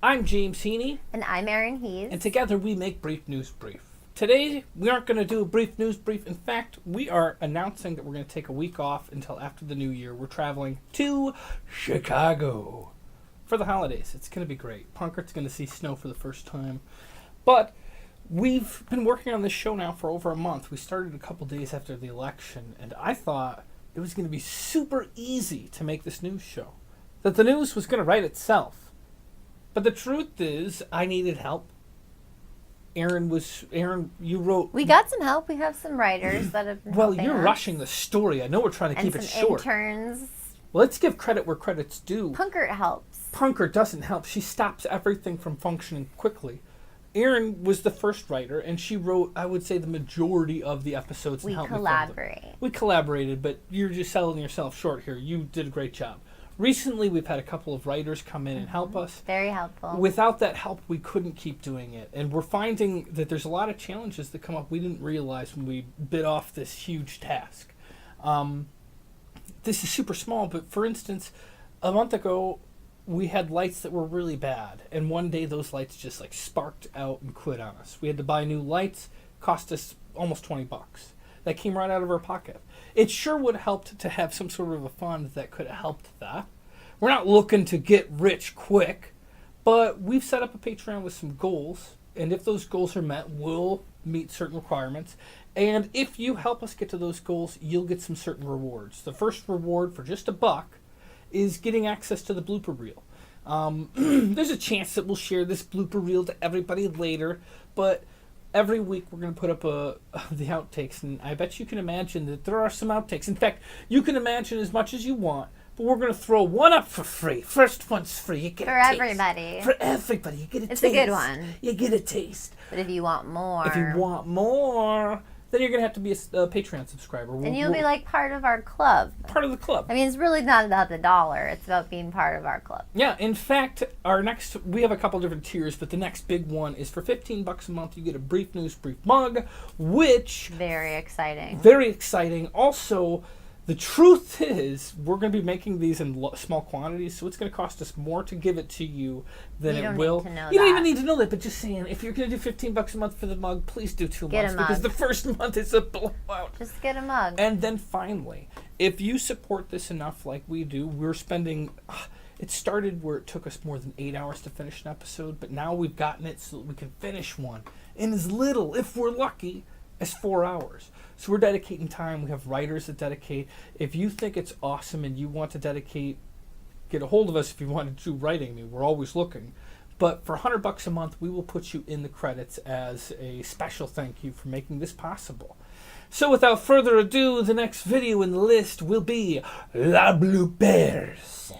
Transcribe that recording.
I'm James Heaney. And I'm Erin Hees. And together we make Brief News Brief. Today, we aren't going to do a Brief News Brief. In fact, we are announcing that we're going to take a week off until after the new year. We're traveling to Chicago for the holidays. It's going to be great. Punkert's going to see snow for the first time. But we've been working on this show now for over a month. We started a couple days after the election, and I thought it was going to be super easy to make this news show. That the news was going to write itself. But the truth is, I needed help. Erin, you wrote... We got some help. We have some writers that have been helping you're us. rushing the story. I know we're trying to keep it short. And some interns. Well, let's give credit where credit's due. Punkert helps. Punkert doesn't help. She stops everything from functioning quickly. Erin was the first writer, and she wrote, I would say, the majority of the episodes. We collaborate. We collaborated, but you're just selling yourself short here. You did a great job. Recently, we've had a couple of writers come in and help us. Very helpful. Without that help, we couldn't keep doing it. And we're finding that there's a lot of challenges that come up we didn't realize when we bit off this huge task. This is super small, but for instance, a month ago, we had lights that were really bad. And one day, those lights just sparked out and quit on us. We had to buy new lights. Cost us almost $20. That came right out of our pocket. It sure would have helped to have some sort of a fund that could have helped that. We're not looking to get rich quick, but we've set up a Patreon with some goals, and if those goals are met, we'll meet certain requirements. And if you help us get to those goals, you'll get some certain rewards. The first reward for just $1 is getting access to the blooper reel. There's a chance that we'll share this blooper reel to everybody later, but every week we're going to put up the outtakes, and I bet you can imagine that there are some outtakes. In fact, you can imagine as much as you want, but we're going to throw one up for free. First one's free. You get for a taste. everybody. For everybody. You get a taste. It's a good one. You get a taste. But if you want more... then you're going to have to be a Patreon subscriber. And you'll be like part of our club. Part of the club. I mean, it's really not about the dollar. It's about being part of our club. Yeah, in fact, we have a couple different tiers, but the next big one is for $15 a month. You get a Brief News Brief mug, which... Very exciting. Very exciting. Also, the truth is, we're going to be making these in small quantities, so it's going to cost us more to give it to you than it will. You don't even need to know that, but just saying, if you're going to do $15 a month for the mug, please do 2 months. Because the first month is a blowout. Just get a mug. And then finally, if you support this enough like we do, we're spending... It started where it took us more than 8 hours to finish an episode, but now we've gotten it so that we can finish one in as little, if we're lucky, as 4 hours. So we're dedicating time. We have writers that dedicate. If you think it's awesome and you want to dedicate, get a hold of us if you want to do writing. I mean, we're always looking. But for $100 a month, we will put you in the credits as a special thank you for making this possible. So without further ado, the next video in the list will be La Bloopers.